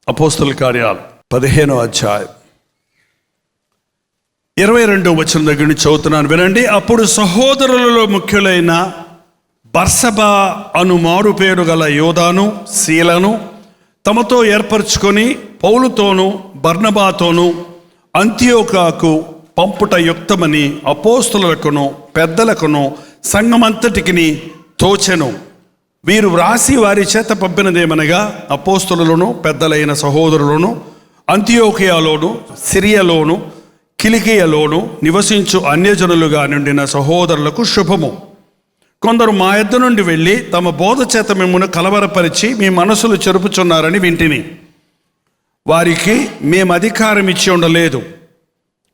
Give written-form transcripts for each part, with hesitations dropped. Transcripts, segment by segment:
అపోస్తలుల కార్యాలు 15వ అధ్యాయం 22వ వచనం దగ్గర నుంచి చదువుతున్నాను, వినండి. అప్పుడు సహోదరులలో ముఖ్యులైన బర్సబా అను మారు పేరు గల యోదాను శీలను తమతో ఏర్పరచుకొని పౌలుతోనూ బర్నబాతోనూ అంతియోకాకు పంపుట యుక్తమని అపోస్తలులకును పెద్దలకును సంఘమంతటికి తోచెను. వీరు వ్రాసి వారి చేత పంపినదేమనగా, అపోస్తలులను పెద్దలైన సహోదరులను అంతియోకియాలోను సిరియలోను కిలికియలోను నివసించు అన్యజనులుగా నిండిన సహోదరులకు శుభము. కొందరు మా యొద్ద నుండి వెళ్ళి తమ బోధ చేత మిమ్మును కలవరపరిచి మీ మనసులు చెరుపుచున్నారని వింటిని. వారికి మేము అధికారం ఇచ్చి ఉండలేదు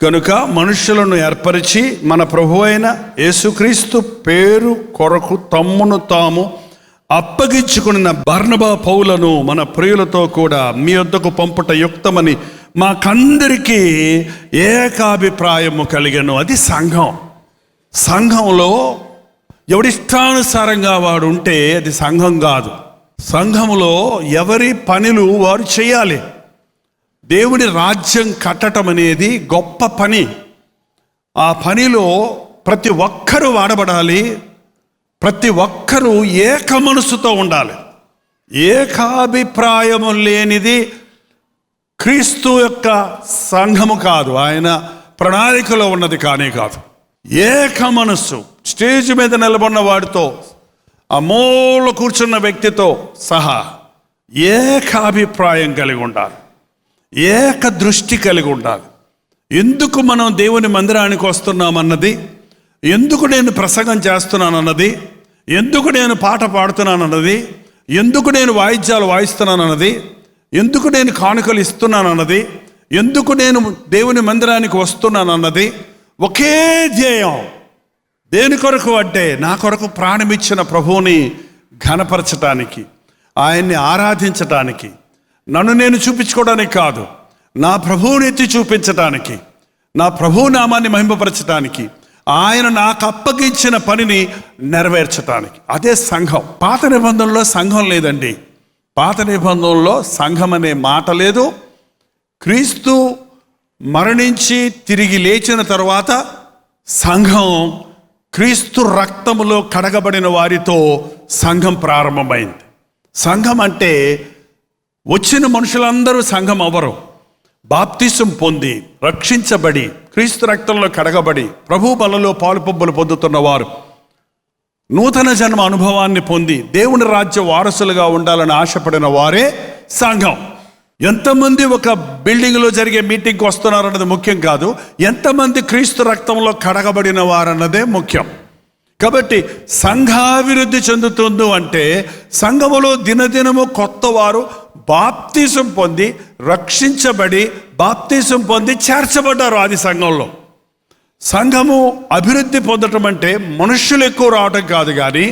కనుక మనుష్యులను ఏర్పరిచి మన ప్రభు అయిన యేసుక్రీస్తు పేరు కొరకు తమ్మును తాము అప్పగించుకున్న బర్నబా పౌలను మన ప్రియులతో కూడా మీ వద్దకు పంపుట యుక్తమని మాకందరికీ ఏకాభిప్రాయము కలిగను. అది సంఘం. సంఘంలో ఎవడిష్టానుసారంగా వాడు ఉంటే అది సంఘం కాదు. సంఘంలో ఎవరి పనులు వారు చేయాలి. దేవుని రాజ్యం కట్టడం అనేది గొప్ప పని. ఆ పనిలో ప్రతి ఒక్కరూ వాడబడాలి. ప్రతి ఒక్కరూ ఏక మనసుతో ఉండాలి. ఏకాభిప్రాయము లేనిది క్రీస్తు యొక్క సంఘము కాదు, ఆయన ప్రణాళికలో ఉన్నది కానే కాదు. ఏక మనస్సు, స్టేజ్ మీద నిలబడిన వాడితో ఆ మూల కూర్చున్న వ్యక్తితో సహా ఏకాభిప్రాయం కలిగి ఉండాలి, ఏక దృష్టి కలిగి ఉండాలి. ఎందుకు మనం దేవుని మందిరానికి వస్తున్నామన్నది, ఎందుకు నేను ప్రసంగం చేస్తున్నానన్నది, ఎందుకు నేను పాట పాడుతున్నానన్నది, ఎందుకు నేను వాయిద్యాలు వాయిస్తున్నానన్నది, ఎందుకు నేను కానుకలు ఇస్తున్నానన్నది, ఎందుకు నేను దేవుని మందిరానికి వస్తున్నానన్నది ఒకే ధ్యేయం. దేని కొరకు అంటే నా కొరకు ప్రాణమిచ్చిన ప్రభువుని ఘనపరచటానికి, ఆయన్ని ఆరాధించటానికి, నన్ను నేను చూపించుకోవడానికి కాదు, నా ప్రభువుని ఎత్తి చూపించటానికి, నా ప్రభువు నామాన్ని మహింపపరచటానికి, ఆయన నాకు అప్పగించిన పనిని నెరవేర్చటానికి. అదే సంఘం. పాత నిబంధనలో సంఘం లేదండి. పాత నిబంధనలో సంఘం అనే మాట లేదు. క్రీస్తు మరణించి తిరిగి లేచిన తర్వాత సంఘం, క్రీస్తు రక్తములో కడగబడిన వారితో సంఘం ప్రారంభమైంది. సంఘం అంటే వచ్చిన మనుషులందరూ సంఘం అవ్వరు. బాప్తిసం పొంది రక్షించబడి క్రీస్తు రక్తంలో కడగబడి ప్రభు బలలో పాలుపొబ్బులు పొందుతున్నవారు, నూతన జన్మ అనుభవాన్ని పొంది దేవుని రాజ్య వారసులుగా ఉండాలని ఆశపడిన వారే సంఘం. ఎంతమంది ఒక బిల్డింగ్లో జరిగే మీటింగ్కి వస్తున్నారన్నది ముఖ్యం కాదు, ఎంతమంది క్రీస్తు రక్తంలో కడగబడిన వారన్నదే ముఖ్యం. కాబట్టి సంఘాభివృద్ధి చెందుతుంది అంటే సంఘములో దినదినము కొత్త వారు బాప్తిసం పొంది రక్షించబడి బాప్తిసం పొంది చేర్చబడ్డారు. అది సంఘంలో. సంఘము అభివృద్ధి పొందటం అంటే మనుష్యులు ఎక్కువ రావటం కాదు, కానీ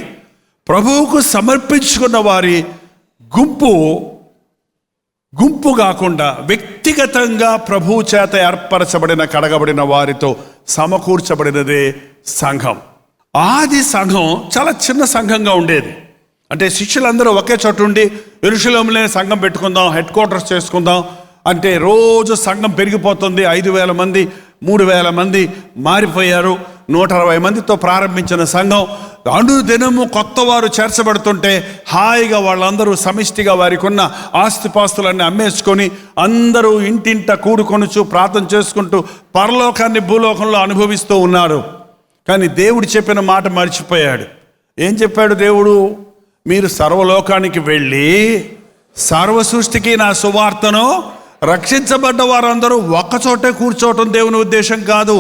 ప్రభువుకు సమర్పించుకున్న వారి గుంపు కాకుండా వ్యక్తిగతంగా ప్రభువు చేత ఏర్పరచబడిన కడగబడిన వారితో సమకూర్చబడినదే సంఘం. ఆది సంఘం చాలా చిన్న సంఘంగా ఉండేది. అంటే శిష్యులందరూ ఒకే చోట ఉండి యెరూషలేములో సంఘం పెట్టుకుందాం, హెడ్ క్వార్టర్స్ చేసుకుందాం అంటే రోజు సంఘం పెరిగిపోతుంది. 5,000 మంది, 3,000 మంది మారిపోయారు. 160 మందితో ప్రారంభించిన సంఘం అనుదినము కొత్త వారు చేర్చబడుతుంటే హాయిగా వాళ్ళందరూ సమిష్టిగా వారికి ఉన్న ఆస్తిపాస్తులన్నీ అమ్మేసుకొని అందరూ ఇంటింట కూడుకొనుచు ప్రార్థన చేసుకుంటూ పరలోకాన్ని భూలోకంలో అనుభవిస్తూ ఉన్నారు. కానీ దేవుడు చెప్పిన మాట మర్చిపోయాడు. ఏం చెప్పాడు దేవుడు? మీరు సర్వలోకానికి వెళ్ళి సర్వ సృష్టికి నా సువార్తను, రక్షించబడ్డ వారందరూ ఒక్కచోటే కూర్చోవటం దేవుని ఉద్దేశం కాదు.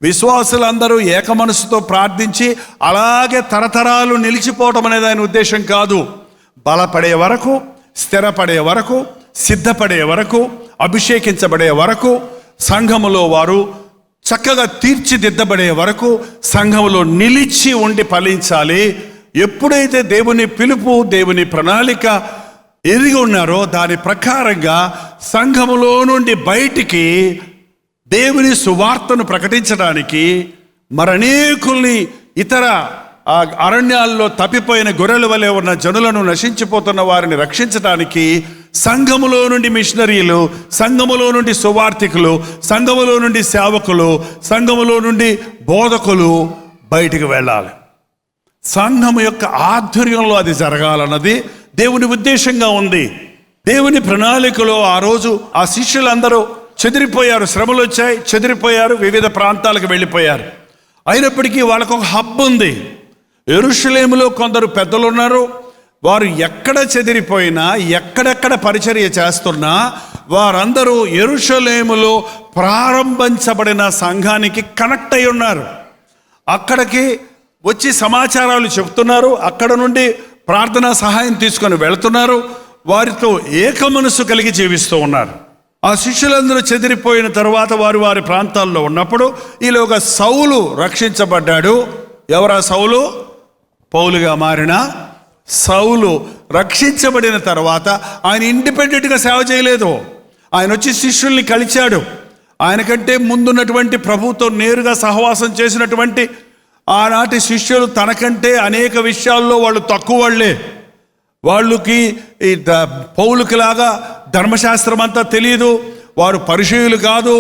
విశ్వాసులందరూ ఏక మనసుతో ప్రార్థించి అలాగే తరతరాలు నిలిచిపోవటం అనేది ఆయన ఉద్దేశం కాదు. బలపడే వరకు, స్థిరపడే వరకు, సిద్ధపడే వరకు, అభిషేకించబడే వరకు, సంఘములో వారు చక్కగా తీర్చిదిద్దబడే వరకు సంఘములో నిలిచి ఉండి ఫలించాలి. ఎప్పుడైతే దేవుని పిలుపు, దేవుని ప్రణాళిక ఎరిగి ఉన్నారో దాని ప్రకారంగా సంఘములో నుండి బయటికి దేవుని సువార్తను ప్రకటించడానికి, మరనేకుల్ని ఇతర అరణ్యాల్లో తప్పిపోయిన గొర్రెల వలె ఉన్న జనులను, నశించిపోతున్న వారిని రక్షించడానికి సంఘములో నుండి మిషనరీలు, సంఘములో నుండి సువార్థికులు, సంఘములో నుండి సేవకులు, సంఘములో నుండి బోధకులు బయటికి వెళ్ళాలి. సంఘం యొక్క ఆధ్వర్యంలో అది జరగాలన్నది దేవుని ఉద్దేశంగా ఉంది. దేవుని ప్రణాళికలో ఆ రోజు ఆ శిష్యులందరూ చెదిరిపోయారు, శ్రమలు వచ్చాయి, చెదిరిపోయారు, వివిధ ప్రాంతాలకు వెళ్ళిపోయారు. అయినప్పటికీ వాళ్ళకు ఒక హబ్ ఉంది. యెరూషలేములో కొందరు పెద్దలు ఉన్నారు. వారు ఎక్కడ చెదిరిపోయినా, ఎక్కడెక్కడ పరిచర్య చేస్తున్నా వారందరూ యెరూషలేములో ప్రారంభించబడిన సంఘానికి కనెక్ట్ అయి ఉన్నారు. అక్కడికి వచ్చి సమాచారాలు చెప్తున్నారు, అక్కడ నుండి ప్రార్థనా సహాయం తీసుకొని వెళుతున్నారు, వారితో ఏక మనసు కలిగి జీవిస్తూ ఉన్నారు. ఆ శిష్యులందరూ చెదిరిపోయిన తర్వాత వారు వారి ప్రాంతాల్లో ఉన్నప్పుడు ఈలోగా సౌలు రక్షించబడ్డాడు. ఎవరా సౌలు? పౌలుగా మారిన సౌలు రక్షించబడిన తర్వాత ఆయన ఇండిపెండెంట్గా సేవ చేయలేదు. ఆయన వచ్చి శిష్యుల్ని కలిచాడు. ఆయనకంటే ముందున్నటువంటి ప్రభువుతో నేరుగా సహవాసం చేసినటువంటి ఆనాటి శిష్యులు తనకంటే అనేక విషయాల్లో వాళ్ళు తక్కువ వాళ్ళే. వాళ్ళకి ఈ పౌలుకి లాగా ధర్మశాస్త్రం అంతా తెలియదు, వారు పరిచయులు కాదు,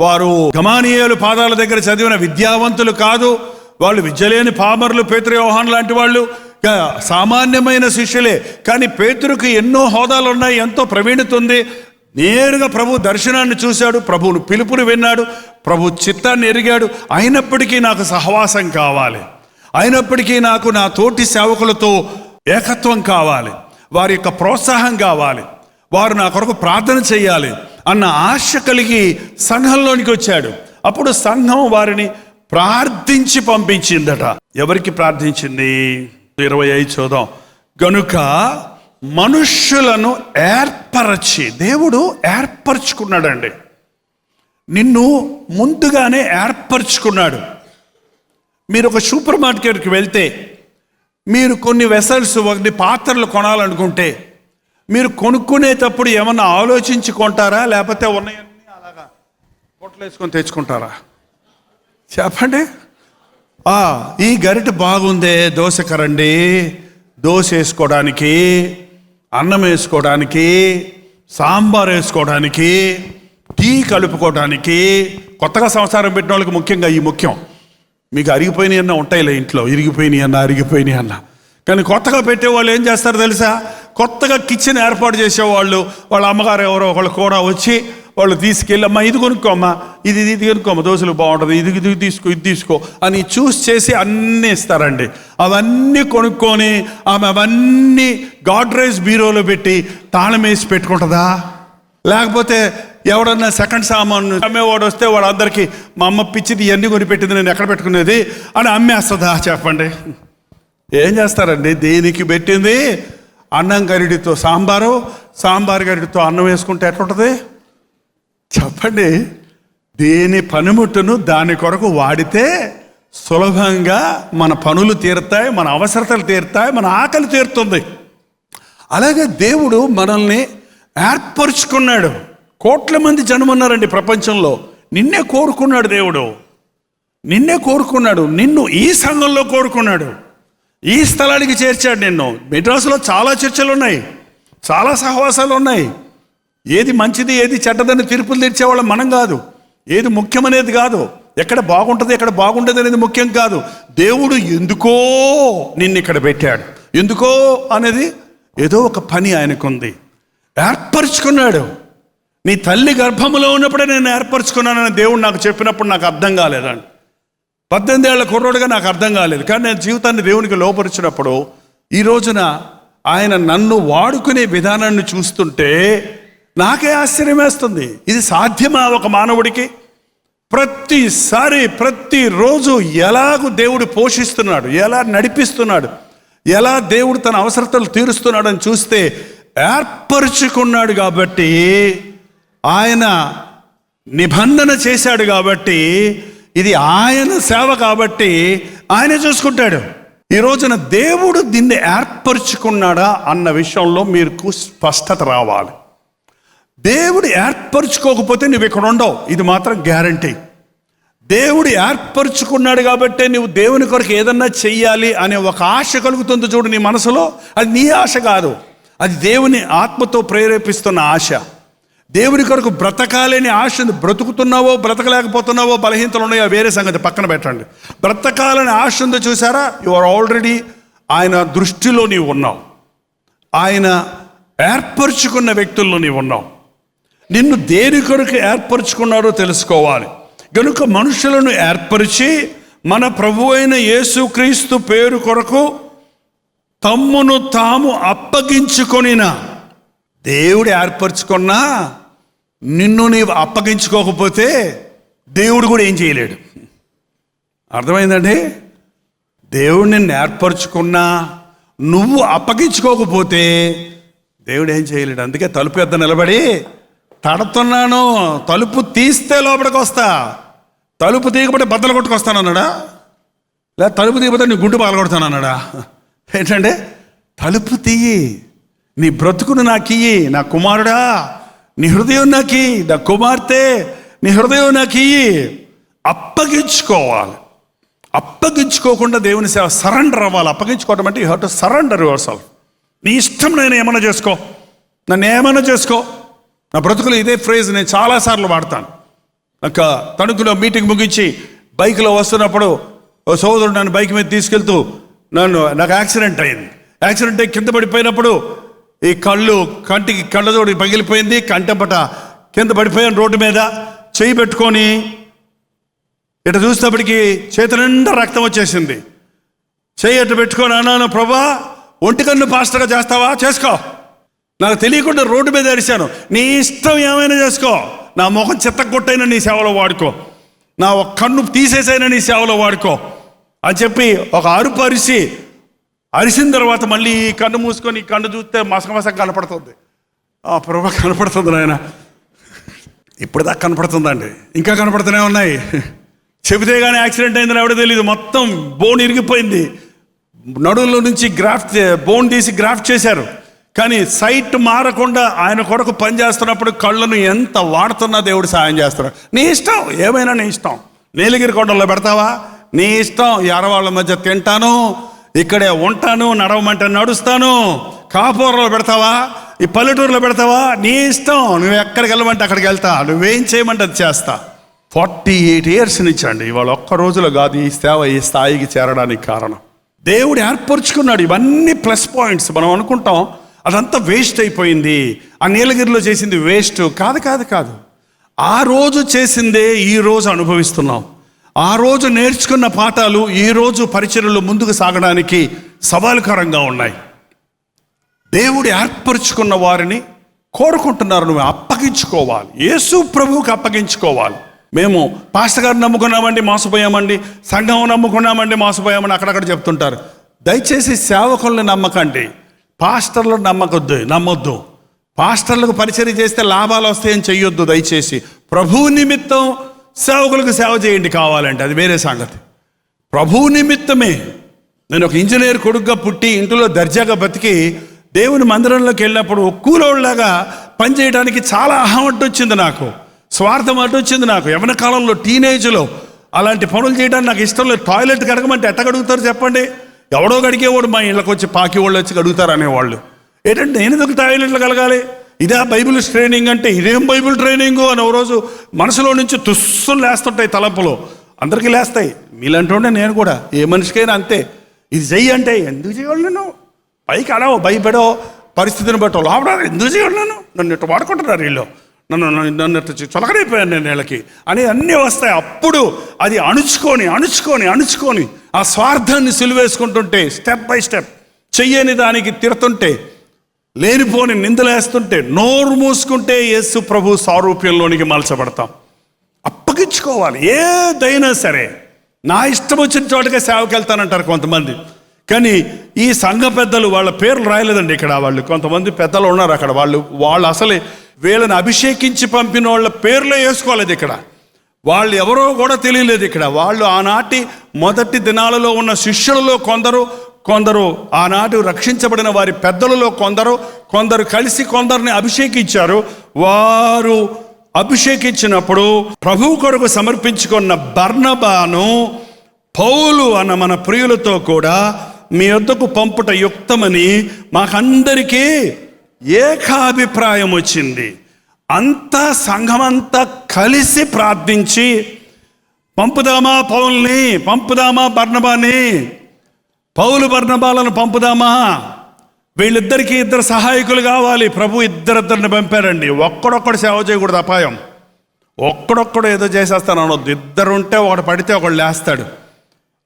వారు గమానీయులు పాదాల దగ్గర చదివిన విద్యావంతులు కాదు, వాళ్ళు విద్యలేని పామరులు, పేతురు యోహాను లాంటి వాళ్ళు సామాన్యమైన శిష్యులే. కానీ పేతురుకి ఎన్నో హోదాలు ఉన్నాయి, ఎంతో ప్రవీణత ఉంది. నేరుగా ప్రభు దర్శనాన్ని చూశాడు, ప్రభువును పిలుపుని విన్నాడు, ప్రభు చిత్తాన్ని ఎరిగాడు. అయినప్పటికీ నాకు సహవాసం కావాలి, అయినప్పటికీ నాకు నా తోటి సేవకులతో ఏకత్వం కావాలి, వారి యొక్క ప్రోత్సాహం కావాలి, వారు నా కొరకు ప్రార్థన చేయాలి అన్న ఆశ కలిగి సంఘంలోనికి వచ్చాడు. అప్పుడు సంఘం వారిని ప్రార్థించి పంపించిందట. ఎవరికి ప్రార్థించింది? 25 చూద్దాం. గనుక మనుష్యులను ఏర్పరచి, దేవుడు ఏర్పరచుకున్నాడండి. నిన్ను ముందుగానే ఏర్పరచుకున్నాడు. మీరు ఒక సూపర్ మార్కెట్కి వెళ్తే మీరు కొన్ని వెసల్స్, కొన్ని పాత్రలు కొనాలనుకుంటే మీరు కొనుక్కునేటప్పుడు ఏమన్నా ఆలోచించి కొంటారా, లేకపోతే ఉన్నాయన్నీ అలాగా పొట్లు వేసుకొని తెచ్చుకుంటారా? చెప్పండి. ఈ గరిటె బాగుందే, దోశ కరండి, దోశ వేసుకోవడానికి, అన్నం వేసుకోవడానికి, సాంబార్ వేసుకోవడానికి, టీ కలుపుకోవడానికి. కొత్తగా సంసారం పెట్టిన వాళ్ళకి ముఖ్యంగా ఈ ముఖ్యం. మీకు అరిగిపోయినాయి అన్న ఉంటాయిలే ఇంట్లో, ఇరిగిపోయినాయి అన్న, అరిగిపోయినాయి అన్న. కానీ కొత్తగా పెట్టేవాళ్ళు ఏం చేస్తారు తెలుసా? కొత్తగా కిచెన్ ఏర్పాటు చేసేవాళ్ళు, వాళ్ళ అమ్మగారు ఎవరో ఒకళ్ళు కూడా వచ్చి వాళ్ళు తీసుకెళ్ళి, అమ్మా ఇది కొనుక్కోమ్మా, ఇది కొనుక్కోమ్మా, దోశలు బాగుంటుంది, ఇది తీసుకో, ఇది తీసుకో అని చూస్ చేసి అన్నీ ఇస్తారండి. అవన్నీ కొనుక్కొని ఆమె అవన్నీ గాడ్రేజ్ బీరోలో పెట్టి తాళం వేసి పెట్టుకుంటుందా? లేకపోతే ఎవడన్నా సెకండ్ సామాన్ అమ్మేవాడు వస్తే వాడు అందరికీ, మా అమ్మ పిచ్చిది ఇవన్నీ కొనిపెట్టింది, నేను ఎక్కడ పెట్టుకునేది అని అమ్మేస్తుందా? చెప్పండి. ఏం చేస్తారండి? దేనికి పెట్టింది అన్నం గరిడితో సాంబారు, సాంబార్ గరిడితో అన్నం వేసుకుంటే ఎట్లుంటుంది చెప్పండి. దేని పనిముట్టును దాని కొరకు వాడితే సులభంగా మన పనులు తీరుతాయి, మన అవసరతలు తీరుతాయి, మన ఆకలి తీరుతుంది. అలాగే దేవుడు మనల్ని ఏర్పరుచుకున్నాడు. కోట్ల మంది జనం ఉన్నారండి ప్రపంచంలో. నిన్నే కోరుకున్నాడు దేవుడు, నిన్నే కోరుకున్నాడు. నిన్ను ఈ సంఘంలో కోరుకున్నాడు, ఈ స్థలానికి చేర్చాడు నిన్ను. మెడ్రాసులో చాలా చర్చలు ఉన్నాయి, చాలా సహవాసాలు ఉన్నాయి. ఏది మంచిది ఏది చెడ్డదని తీర్పులు తీర్చేవాళ్ళం మనం కాదు. ఏది ముఖ్యమనేది కాదు, ఎక్కడ బాగుంటుంది ఎక్కడ బాగుంటుంది అనేది ముఖ్యం కాదు. దేవుడు ఎందుకో నిన్ను ఇక్కడ పెట్టాడు. ఎందుకో అనేది ఏదో ఒక పని ఆయనకుంది. ఏర్పరచుకున్నాడు. నీ తల్లి గర్భములో ఉన్నప్పుడే నేను ఏర్పరచుకున్నానని దేవుడు నాకు చెప్పినప్పుడు నాకు అర్థం కాలేదండి. 18 ఏళ్ల కుర్రోడుగా నాకు అర్థం కాలేదు. కానీ నేను జీవితాన్ని దేవునికి లోపరిచినప్పుడు ఈ రోజున ఆయన నన్ను వాడుకునే విధానాన్ని చూస్తుంటే నాకే ఆశ్చర్యం వేస్తుంది. ఇది సాధ్యమా ఒక మానవుడికి? ప్రతిసారి ప్రతిరోజు ఎలాగూ దేవుడు పోషిస్తున్నాడు, ఎలా నడిపిస్తున్నాడు, ఎలా దేవుడు తన అవసరతలు తీరుస్తున్నాడు అని చూస్తే ఏర్పరచుకున్నాడు కాబట్టి, ఆయన నిబంధన చేశాడు కాబట్టి, ఇది ఆయన సేవ కాబట్టి ఆయన చూసుకుంటాడు. ఈ రోజున దేవుడు దీన్ని ఏర్పరచుకున్నాడా అన్న విషయంలో మీకు స్పష్టత రావాలి. దేవుడు ఏర్పరచుకోకపోతే నువ్వు ఇక్కడ ఉండవు, ఇది మాత్రం గ్యారంటీ. దేవుడు ఏర్పరచుకున్నాడు కాబట్టి నువ్వు దేవుని కొరకు ఏదన్నా చెయ్యాలి అనే ఒక ఆశ కలుగుతుంది చూడు నీ మనసులో. అది నీ ఆశ కాదు, అది దేవుని ఆత్మతో ప్రేరేపిస్తున్న ఆశ. దేవుని కొరకు బ్రతకాలని ఆశ. బ్రతుకుతున్నావో బ్రతకలేకపోతున్నావో బలహీనతలు ఉన్నాయో వేరే సంగతి, పక్కన పెట్టండి. బ్రతకాలని ఆశ ఉందో చూసారా, యు ఆర్ ఆల్రెడీ ఆయన దృష్టిలో నీవు ఉన్నావు. ఆయన ఏర్పరచుకున్న వ్యక్తుల్లో నీవు ఉన్నావు. నిన్ను దేని కొరకు ఏర్పరచుకున్నాడో తెలుసుకోవాలి. గనుక మనుషులను ఏర్పరిచి మన ప్రభు అయిన యేసుక్రీస్తు పేరు కొరకు తమ్మును తాము అప్పగించుకొనిన. దేవుడు ఏర్పరచుకున్నా నిన్ను నీవు అప్పగించుకోకపోతే దేవుడు కూడా ఏం చేయలేడు. అర్థమైందండి? దేవుడు నిన్ను ఏర్పరచుకున్నా నువ్వు అప్పగించుకోకపోతే దేవుడు ఏం చేయలేడు. అందుకే తలుపు ఎద్ద నిలబడి తడుతున్నాను, తలుపు తీస్తే లోపలికి వస్తా, తలుపు తీయకపోతే బద్దలు కొట్టుకొస్తానన్నాడా? లేదా తలుపు తీయకపోతే నీ గుండు పగలగొడతానన్నాడా? ఏంటంటే తలుపు తీయి, నీ బ్రతుకును నాకు ఇయ్యి, నా కుమారుడా నీ హృదయం నాకు ఇయ్యి, నా కుమార్తె నీ హృదయం నాకు ఇయ్యి. అప్పగించుకోవాలి. అప్పగించుకోకుండా దేవుని సేవ సరెండర్ అవ్వాలి. అప్పగించుకోవడం అంటే you have to surrender your self. నీ ఇష్టం, నేను ఏమైనా చేసుకో, నన్ను ఏమైనా చేసుకో. నా బ్రతుకులో ఇదే ఫ్రేజ్ నేను చాలాసార్లు వాడతాను. ఒక తణుకులో మీటింగ్ ముగించి బైక్లో వస్తున్నప్పుడు ఓ సోదరుడు నన్ను బైక్ మీద తీసుకెళ్తూ నాకు యాక్సిడెంట్ అయింది. యాక్సిడెంట్ అయ్యి కింద పడిపోయినప్పుడు ఈ కంటికి కళ్ళజోడి పగిలిపోయింది. కంటెంపట కింద పడిపోయాను రోడ్డు మీద. చేయి పెట్టుకొని ఇటు చూసేటప్పటికి చేతి నిండా రక్తం వచ్చేసింది. చేయి అటు పెట్టుకొని అన్నాను, ప్రభా ఒంటికన్ను పాస్టర్గా చేస్తావా? చేసుకో. నాకు తెలియకుండా రోడ్డు మీద అరిశాను, నీ ఇష్టం ఏమైనా చేసుకో, నా ముఖం చిత్తగొట్టైనా నీ సేవలో వాడుకో, నా ఒక కన్ను తీసేసైనా నీ సేవలో వాడుకో అని చెప్పి ఒక అరుపు అరిసిన తర్వాత మళ్ళీ కన్ను మూసుకొని కన్ను చూస్తే మసక కనపడుతుంది. ప్రభా కనపడుతుంది నాయన, ఇప్పుడు దాకా కనపడుతుందండి, ఇంకా కనపడుతూనే ఉన్నాయి. చెబితే కానీ యాక్సిడెంట్ అయిందని ఎవడో తెలియదు. మొత్తం బోన్ ఇరిగిపోయింది. నడువులో నుంచి బోన్ తీసి గ్రాఫ్ట్ చేశారు. కానీ సైట్ మారకుండా ఆయన కొరకు పనిచేస్తున్నప్పుడు కళ్ళను ఎంత వాడుతున్నా దేవుడు సాయం చేస్తున్నాడు. నీ ఇష్టం, ఏమైనా నీ ఇష్టం. నీలగిరి కొండల్లో పెడతావా? నీ ఇష్టం. ఎరవాళ్ళ మధ్య తింటాను, ఇక్కడే ఉంటాను, నడవమంటే నడుస్తాను. కాపురంలో పెడతావా? ఈ పల్లెటూరులో పెడతావా? నీ ఇష్టం. నువ్వు ఎక్కడికి వెళ్ళమంటే అక్కడికి వెళ్తా, నువ్వేం చేయమంటే అది చేస్తా. 48 years నుంచండి. ఇవాళ ఒక్క రోజులో కాదు ఈ సేవ ఈ స్థాయికి చేరడానికి కారణం. దేవుడు ఏర్పరచుకున్నాడు. ఇవన్నీ ప్లస్ పాయింట్స్. మనం అనుకుంటాం అదంతా వేస్ట్ అయిపోయింది, ఆ నీలగిరిలో చేసింది వేస్ట్. కాదు. ఆ రోజు చేసిందే ఈ రోజు అనుభవిస్తున్నాం. ఆ రోజు నేర్చుకున్న పాఠాలు ఈ రోజు పరిచర్యలో ముందుకు సాగడానికి సవాలుకరంగా ఉన్నాయి. దేవుడు ఏర్పరచుకున్న వారిని కోరుకుంటున్నారు. నువ్వు అప్పగించుకోవాలి, యేసు ప్రభువుకి అప్పగించుకోవాలి. మేము పాస్టర్ గారిని నమ్ముకున్నామండి మోసపోయామండి, సంఘం నమ్ముకున్నామండి మోసపోయామని అక్కడక్కడ చెప్తుంటారు. దయచేసి సేవకుల్ని నమ్మకండి, పాస్టర్లను నమ్మొద్దు. పాస్టర్లకు పరిచర్య చేస్తే లాభాలు వస్తాయని చెయ్యొద్దు. దయచేసి ప్రభువు నిమిత్తం సేవకులకు సేవ చేయండి కావాలంటే, అది వేరే సంగతి. ప్రభువు నిమిత్తమే. నేను ఒక ఇంజనీర్ కొడుకుగా పుట్టి ఇంట్లో దర్జాగా బతికి దేవుని మందిరంలోకి వెళ్ళినప్పుడు కూలోళ్ళలాగా పనిచేయడానికి చాలా అహం అడ్డొచ్చింది నాకు, స్వార్థం అడ్డొచ్చింది నాకు. యవ్వన కాలంలో టీనేజ్లో అలాంటి పనులు చేయడానికి నాకు ఇష్టం లేదు. టాయిలెట్ కడగమంటే ఎట్ట కడుగుతారు చెప్పండి? ఎవడో గడిగేవాడు మా ఇళ్ళకి వచ్చి పాకి వాళ్ళు వచ్చి కడుగుతారు అనేవాళ్ళు. ఏంటంటే నేను ఎందుకు టాయిలెట్లు కలగాలి? ఇదే బైబిల్ ట్రైనింగ్ అంటే? ఇదేం బైబిల్ ట్రైనింగు అని ఓ రోజు మనసులో నుంచి తుస్సులు లేస్తుంటాయి తలంపులు. అందరికీ లేస్తాయి, మీలంటుండే నేను కూడా. ఏ మనిషికైనా అంతే. ఇది చెయ్యి అంటే ఎందుకు చేయాలి? నేను పైకి అడవో భయపడో పరిస్థితిని బట్టో లోపల ఎందుకు చేయాలి? నన్ను ఇట్లా వాడుకుంటున్నారు వీళ్ళు, నన్ను చొలకడైపోయాను నేను వీళ్ళకి అని అన్నీ వస్తాయి. అప్పుడు అది అణుచుకొని ఆ స్వార్థాన్ని సిలువేసుకుంటుంటే, స్టెప్ బై స్టెప్ చెయ్యని దానికి తిడుతుంటే, లేనిపోని నిందలేస్తుంటే, నోరు మూసుకుంటే యేసు ప్రభు సారూప్యంలోనికి మలచబడతాం. అప్పగించుకోవాలి. ఏదైనా సరే నా ఇష్టం వచ్చిన చోటకే సేవకి వెళ్తానంటారు కొంతమంది. కానీ ఈ సంఘ పెద్దలు, వాళ్ళ పేర్లు రాయలేదండి ఇక్కడ. వాళ్ళు కొంతమంది పెద్దలు ఉన్నారు అక్కడ. వాళ్ళు అసలే వీళ్ళని అభిషేకించి పంపిన వాళ్ళ పేర్లే వేసుకోలేదు ఇక్కడ. వాళ్ళు ఎవరో కూడా తెలియలేదు ఇక్కడ. వాళ్ళు ఆనాటి మొదటి దినాలలో ఉన్న శిష్యులలో కొందరు ఆనాటి రక్షించబడిన వారి పెద్దలలో కొందరు కలిసి కొందరిని అభిషేకించారు. వారు అభిషేకించినప్పుడు ప్రభువు కొరకు సమర్పించుకున్న బర్నబాను, పౌలు అన్న మన ప్రియులతో కూడా మీ వద్దకు పంపుట యుక్తమని మాకందరికీ ఏకాభిప్రాయం వచ్చింది. అంతా సంఘమంతా కలిసి ప్రార్థించి పంపుదామా పౌల్ని, పంపుదామా బర్నబాని, పౌలు బర్నబాలను పంపుదామా, వీళ్ళిద్దరికి ఇద్దరు సహాయకులు కావాలి. ప్రభు ఇద్దరిద్దరిని పంపారండి. ఒక్కడొక్కడు సేవ చేయకూడదు, అపాయం. ఒక్కడొక్కడు ఏదో చేసేస్తాను అనొద్దు. ఇద్దరు ఉంటే ఒకడు పడితే ఒకడు లేస్తాడు,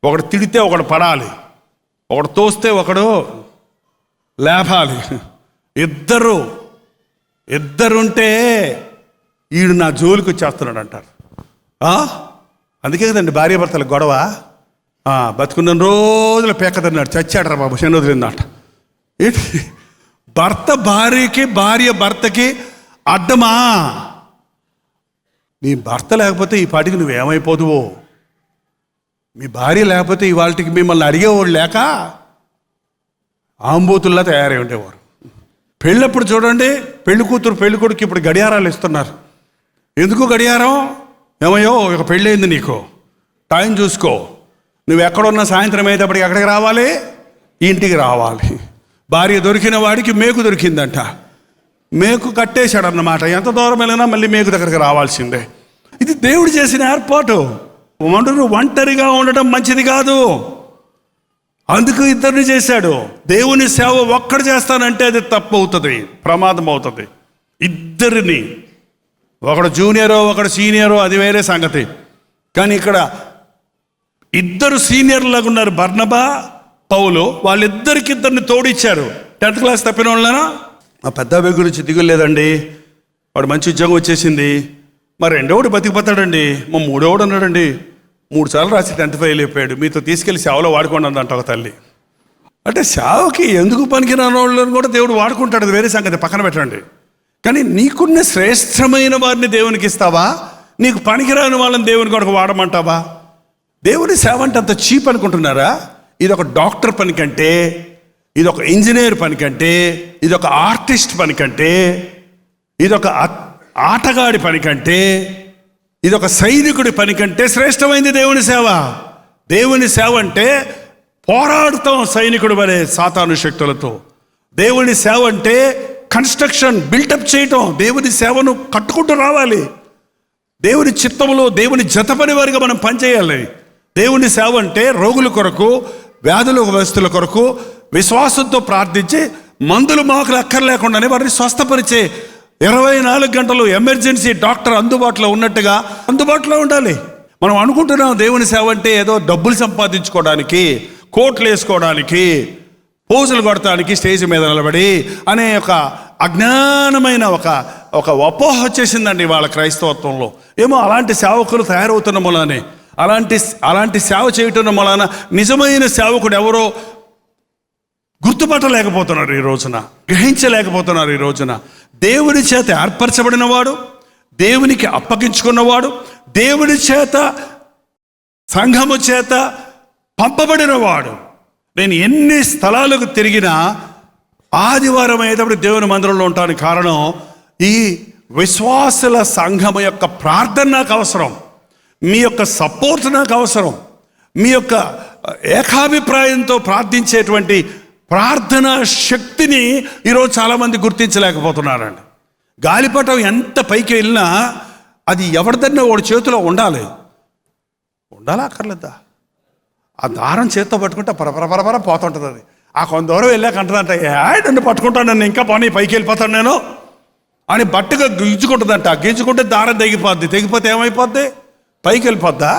ఒకడు తిడితే ఒకడు పడాలి, ఒకడు తోస్తే ఒకడు లేపాలి. ఇద్దరుంటే ఈడు నా జోలికి వచ్చేస్తున్నాడు అంటారు. అందుకే కదండి భార్యాభర్తల గొడవ. బతుకున్న రోజులు పేకదన్నాడు, చచ్చాడరా బాబు శని వదిలిందంట. ఏంటి భర్త భార్యకి, భార్య భర్తకి అడ్డమా? నీ భర్త లేకపోతే ఈ పాటికి నువ్వేమైపోదువో, మీ భార్య లేకపోతే ఇవాళకి మిమ్మల్ని అడిగేవాడు లేక ఆంబోతుల్లా తయారై ఉండేవారు. పెళ్ళప్పుడు చూడండి, పెళ్లి కూతురు పెళ్లి కొడుకు ఇప్పుడు గడియారాలు ఇస్తున్నారు. ఎందుకు గడియారం? ఏమయ్యో ఒక పెళ్ళయింది, నీకు టైం చూసుకో, నువ్వు ఎక్కడున్నా సాయంత్రం అయ్యేటప్పటికి ఎక్కడికి రావాలి? ఇంటికి రావాలి. భార్య దొరికిన వాడికి మేకు దొరికిందంట, మేకు కట్టేశాడన్నమాట. ఎంత దూరం వెళ్ళినా మళ్ళీ మేకు దగ్గరికి రావాల్సిందే. ఇది దేవుడు చేసిన ఏర్పాటు. ఒంటరిగా ఉండటం మంచిది కాదు, అందుకు ఇద్దరిని చేశాడు. దేవుని సేవ ఒక్కడు చేస్తానంటే అది తప్పు అవుతుంది, ప్రమాదం అవుతుంది. ఇద్దరిని, ఒకడు జూనియరో ఒకడు సీనియరో అది వేరే సంగతి. కానీ ఇక్కడ ఇద్దరు సీనియర్లాగా ఉన్నారు, బర్నబా పౌలు. వాళ్ళిద్దరికిద్దరిని తోడిచ్చారు. 10th క్లాస్ తప్పిన వాళ్ళనా? మా పెద్ద అబ్బాయి గురించి దిగులేదండి, వాడు మంచి ఉద్యోగం వచ్చేసింది. మరి రెండోడు బతికిపోతాడండి, మా మూడోడు అన్నాడండి, 3 సార్లు రాసి 10th ఫెయిల్ అయిపోయాడు, మీతో తీసుకెళ్ళి సేవలో వాడుకోండి అందంట ఒక తల్లి. అంటే సేవకి ఎందుకు పనికిరాని వాళ్ళని కూడా దేవుడు వాడుకుంటాడు, అది వేరే సంగతి, పక్కన పెట్టండి. కానీ నీకున్న శ్రేష్టమైన వారిని దేవునికి ఇస్తావా? నీకు పనికిరాని వాళ్ళని దేవుని కొరకు వాడమంటావా? దేవుని సేవ అంటే అంత చీప్ అనుకుంటున్నారా? ఇది ఒక డాక్టర్ పని కంటే, ఇది ఒక ఇంజనీర్ పని కంటే, ఇది ఒక ఆర్టిస్ట్ పని కంటే, ఇది ఒక ఆటగాడి పని కంటే, ఇది ఒక సైనికుడి పని కంటే శ్రేష్టమైంది దేవుని సేవ. దేవుని సేవ అంటే పోరాడుతాం సైనికుడు వలె సాతాను శక్తులతో. దేవుని సేవ అంటే కన్స్ట్రక్షన్, బిల్డప్ చేయటం. దేవుని సేవను కట్టుకుంటూ రావాలి. దేవుని చిత్తంలో దేవుని జతపని వారిగా మనం పనిచేయాలి. దేవుని సేవ అంటే రోగుల కొరకు, వ్యాధుల వస్తువుల కొరకు విశ్వాసంతో ప్రార్థించి మందులు మాకులు అక్కర్లేకుండానే వారిని స్వస్థపరిచే 24 గంటలు ఎమర్జెన్సీ డాక్టర్ అందుబాటులో ఉన్నట్టుగా అందుబాటులో ఉండాలి. మనం అనుకుంటున్నాం దేవుని సేవ అంటే ఏదో డబ్బులు సంపాదించుకోవడానికి, కోట్లు వేసుకోవడానికి, పోజులు కొడటానికి స్టేజ్ మీద నిలబడి అనే ఒక అజ్ఞానమైన ఒక అపోహ వచ్చేసిందండి వాళ్ళ క్రైస్తవత్వంలో. ఏమో అలాంటి సేవకులు తయారవుతున్న మూలానే, అలాంటి సేవ చేయటం మూలాన నిజమైన సేవకుడు ఎవరో గుర్తుపట్టలేకపోతున్నారు ఈ రోజున, గ్రహించలేకపోతున్నారు ఈ రోజున. దేవుని చేత ఏర్పరచబడినవాడు, దేవునికి అప్పగించుకున్నవాడు, దేవుని చేత సంఘము చేత పంపబడినవాడు. నేను ఎన్ని స్థలాలకు తిరిగినా ఆదివారం అయ్యేటప్పుడు దేవుని మందిరంలో ఉంటానికి కారణం ఈ విశ్వాసుల సంఘం యొక్క ప్రార్థన నాకు అవసరం, మీ యొక్క సపోర్ట్ నాకు అవసరం, మీ యొక్క ఏకాభిప్రాయంతో ప్రార్థించేటువంటి ప్రార్థనా శక్తిని ఈరోజు చాలామంది గుర్తించలేకపోతున్నారండి. గాలిపటం ఎంత పైకి వెళ్ళినా అది ఎవరిదన్నా వాడి చేతిలో ఉండాలా అక్కర్లేదా? ఆ దారం చేత్తో పట్టుకుంటే పరపరపరపర పోతుంటుంది. అది ఆ కొంత దూరం వెళ్ళాక అంటుందంట, నన్ను పట్టుకుంటాను, నన్ను ఇంకా పోనీ పైకి వెళ్ళిపోతాను నేను అని బట్టగా గింజుకుంటుందంట. గింజుకుంటే దారం తెగిపోతే ఏమైపోద్ది? పైకి వెళ్ళిపోద్దా?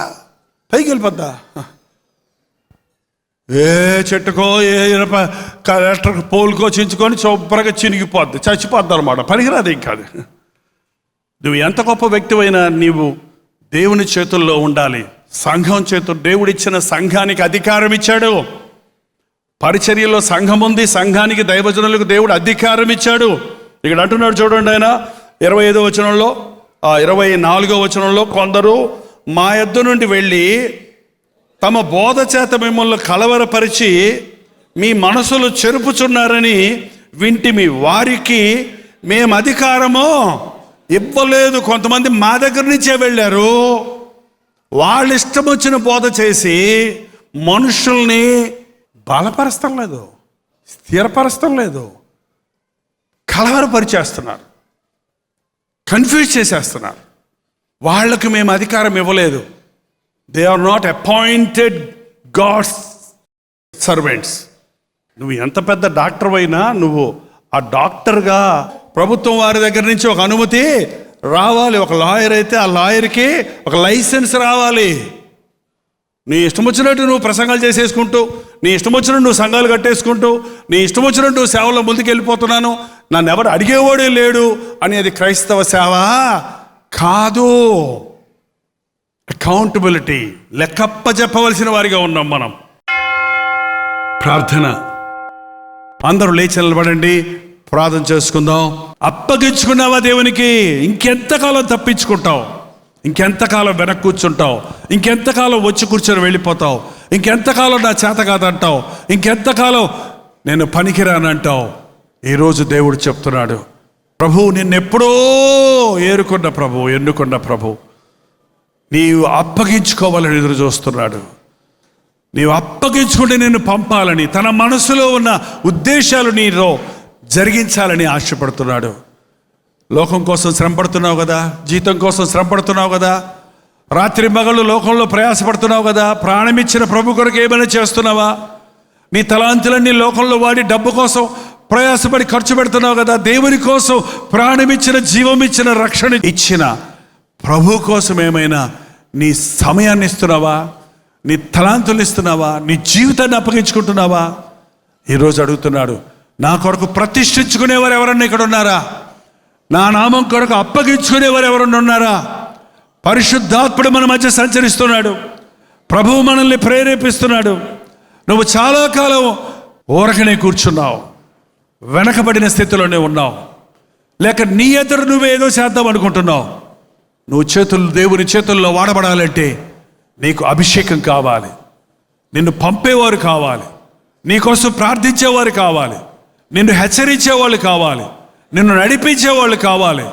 ఏ చెట్టుకో ఏ ఎలక్ట్రిక్ పోల్కో చించుకొని శుభ్రంగా చినిగిపోద్ది, చచ్చిపోద్ది అనమాట. పనికిరాదు ఇంకా అది. నువ్వు ఎంత గొప్ప వ్యక్తివైనా నీవు దేవుని చేతుల్లో ఉండాలి. సంఘం చేతులు, దేవుడిచ్చిన సంఘానికి అధికారం ఇచ్చాడు. పరిచర్యలో సంఘం ఉంది, సంఘానికి దైవజనులకు దేవుడు అధికారం ఇచ్చాడు. ఇక్కడ అంటున్నాడు చూడండి, ఆయన 25వ వచనంలో, 24వ వచనంలో, కొందరు మా యొద్ద నుండి వెళ్ళి తమ బోధ చేత మిమ్మల్ని కలవరపరిచి మీ మనసులు చెరుపుచున్నారని వింటిమి, వారికి మేము అధికారము ఇవ్వలేదు. కొంతమంది మా దగ్గర నుంచే వెళ్ళారు, వాళ్ళ ఇష్టం వచ్చిన బోధ చేసి మనుషుల్ని బలపరచడం లేదు, స్థిరపరచడం లేదు, కలవరపరిచేస్తున్నారు, కన్ఫ్యూజ్ చేసేస్తున్నారు. వాళ్ళకు మేము అధికారం ఇవ్వలేదు. They are not appointed God's servants. నువ్వు ఎంత పెద్ద డాక్టర్ అయినా నువ్వు ఆ డాక్టర్గా ప్రభుత్వం వారి దగ్గర నుంచి ఒక అనుమతి రావాలి. ఒక లాయర్ అయితే ఆ లాయర్కి ఒక లైసెన్స్ రావాలి. నీ ఇష్టం వచ్చినట్టు నువ్వు ప్రసంగాలు చేసేసుకుంటూ, నీ ఇష్టం వచ్చినట్టు నువ్వు సంఘాలు కట్టేసుకుంటూ, నీ ఇష్టం వచ్చినట్టు నువ్వు సేవలో ముందుకు వెళ్ళిపోతున్నాను, నన్ను ఎవరు అడిగేవాడే లేడు అనేది క్రైస్తవ సేవ కాదు. అకౌంటబిలిటీ, లెక్కప్ప చెప్పవలసిన వారిగా ఉన్నాం మనం. ప్రార్థన. అందరూ లేచి నిలబడండి, ప్రార్థన చేసుకుందాం. అప్పగించుకున్నావా దేవునికి? ఇంకెంతకాలం తప్పించుకుంటావు? ఇంకెంతకాలం వెనక్కి కూర్చుంటావు? ఇంకెంతకాలం వచ్చి కూర్చొని వెళ్ళిపోతావు? ఇంకెంతకాలం నా చేత కాదంటావు? ఇంకెంతకాలం నేను పనికిరానంటావు? ఈరోజు దేవుడు చెప్తున్నాడు, ప్రభు నిన్నెప్పుడో ఏరుకున్న ప్రభు, ఎన్నుకున్న ప్రభు నీవు అప్పగించుకోవాలని ఎదురు చూస్తున్నాడు. నీవు అప్పగించుకుంటే నేను పంపాలని, తన మనసులో ఉన్న ఉద్దేశాలు నీలో జరిగించాలని ఆశపడుతున్నాడు. లోకం కోసం శ్రమపడుతున్నావు కదా, జీతం కోసం శ్రమపడుతున్నావు కదా, రాత్రి మగళ్ళు లోకంలో ప్రయాసపడుతున్నావు కదా, ప్రాణమిచ్చిన ప్రభు కొరకు ఏమైనా చేస్తున్నావా? నీ తలాంతులన్నీ లోకంలో వాడి డబ్బు కోసం ప్రయాసపడి ఖర్చు పెడుతున్నావు కదా. దేవుని కోసం ప్రాణమిచ్చిన, జీవమిచ్చిన, రక్షణ ఇచ్చిన ప్రభు కోసం ఏమైనా నీ సమయాన్ని ఇస్తున్నావా? నీ తలాంతులు ఇస్తున్నావా? నీ జీవితాన్ని అప్పగించుకుంటున్నావా? ఈరోజు అడుగుతున్నాడు, నా కొరకు ప్రతిష్ఠించుకునేవారు ఎవరన్నా ఇక్కడ ఉన్నారా? నా నామం కొరకు అప్పగించుకునేవారు ఎవరన్నా ఉన్నారా? పరిశుద్ధాత్ముడు మన మధ్య సంచరిస్తున్నాడు. ప్రభువు మనల్ని ప్రేరేపిస్తున్నాడు. నువ్వు చాలా కాలం ఊరకనే కూర్చున్నావు, వెనకబడిన స్థితిలోనే ఉన్నావు, లేక నీ ఎదురు నువ్వేదో చేద్దాం అనుకుంటున్నావు. నువ్వు దేవుని చేతుల్లో వాడబడాలంటే నీకు అభిషేకం కావాలి, నిన్ను పంపేవారు కావాలి, నీకోసం ప్రార్థించేవారు కావాలి, నిన్ను హెచ్చరించేవాళ్ళు కావాలి, నిన్ను నడిపించేవాళ్ళు కావాలి.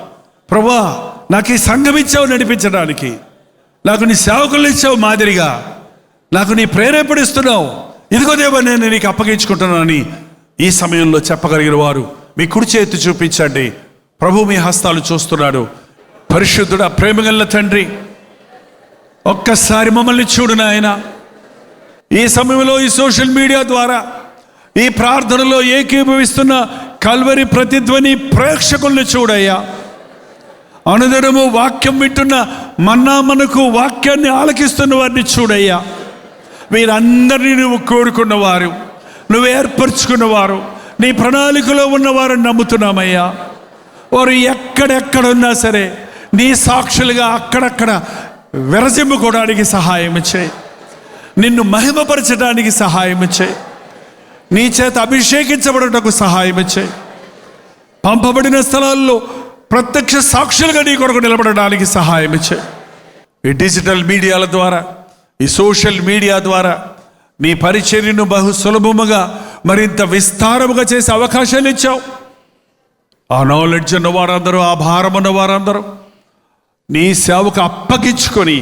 ప్రభా, నాకు ఈ సంఘం ఇచ్చావు నడిపించడానికి, నాకు నీ సేవకులు ఇచ్చావు మాదిరిగా, నాకు నీ ప్రేరేపణిస్తున్నావు, ఇదిగో దేవా నేను నీకు అప్పగించుకుంటున్నానని ఈ సమయంలో చెప్పగలిగిన వారు మీ కుడి చేతి చూపించండి. ప్రభు మీ హస్తాలు చూస్తున్నాడు. పరిశుద్ధుడా, ప్రేమగల తండ్రి, ఒక్కసారి మమ్మల్ని చూడు నాయన. ఈ సమయంలో ఈ సోషల్ మీడియా ద్వారా ఈ ప్రార్థనలో ఏకీభవిస్తున్న కల్వరి ప్రతిధ్వని ప్రేక్షకుల్ని చూడయ్యా. అనుదినము వాక్యం వింటున్న మన్నా మనకు వాక్యాన్ని ఆలకిస్తున్న వారిని చూడయ్యా. వీరందరినీ నువ్వు కోరుకున్నవారు, నువ్వు ఏర్పరచుకున్నవారు, నీ ప్రణాళికలో ఉన్నవారని నమ్ముతున్నామయ్యా. వారు ఎక్కడెక్కడున్నా సరే నీ సాక్షులుగా అక్కడక్కడ విరజిమ్ముకోవడానికి సహాయం చేయి, నిన్ను మహిమపరచడానికి సహాయం చేయి, నీ చేత అభిషేకించబడటకు సహాయం చేయి, పంపబడిన స్థలాల్లో ప్రత్యక్ష సాక్షులుగా నీ కొరకు నిలబడడానికి సహాయం చేయి. ఈ డిజిటల్ మీడియాల ద్వారా, ఈ సోషల్ మీడియా ద్వారా నీ పరిచర్యను బహు సులభముగా మరింత విస్తారముగా చేసే అవకాశాలు ఇచ్చావు. ఆ నాలెడ్జ్ ఉన్న వారందరూ, ఆ భారం ఉన్న వారందరూ నీ సేవకు అప్పగించుకొని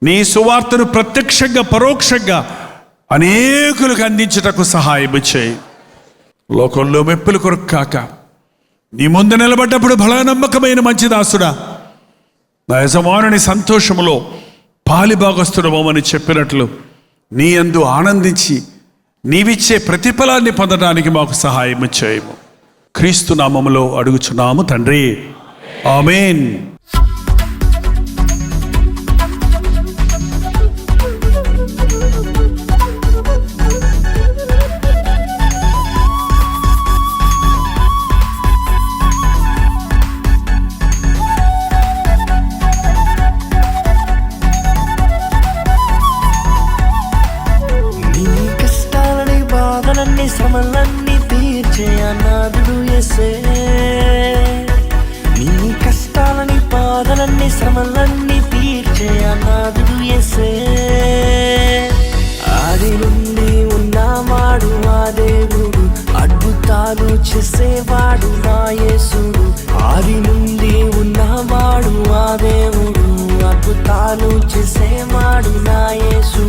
నీ సువార్తను ప్రత్యక్షంగా పరోక్షంగా అనేకులకు అందించుటకు సహాయం చేయి. లోకంలో మెప్పుల కొరకు కాక నీ ముందు నిలబడ్డప్పుడు బలనమ్మకమైన మంచి దాసుడా, నా యజమానుని సంతోషములో పాలిభాగస్తుడమని చెప్పినట్లు నీ యందు ఆనందించి నీవిచ్చే ప్రతిఫలాన్ని పొందడానికి మాకు సహాయం చేయము. క్రీస్తు నామములో అడుగుచున్నాము తండ్రి, ఆమేన్. శ్రమలన్నీ తీర్చే అనాథుడు యేసే. నీ కష్టాలని బాధలన్నీ శ్రమలన్నీ తీర్చే అనాథుడు యేసే. ఆది నుండి ఉన్నవాడు ఆ దేవుడు, అద్భుతాలు చేసేవాడు నా యేసుడు. ఆది నుండి ఉన్నవాడు ఆ దేవుడు, అద్భుతాలు చేసేవాడు నా యేసుడు.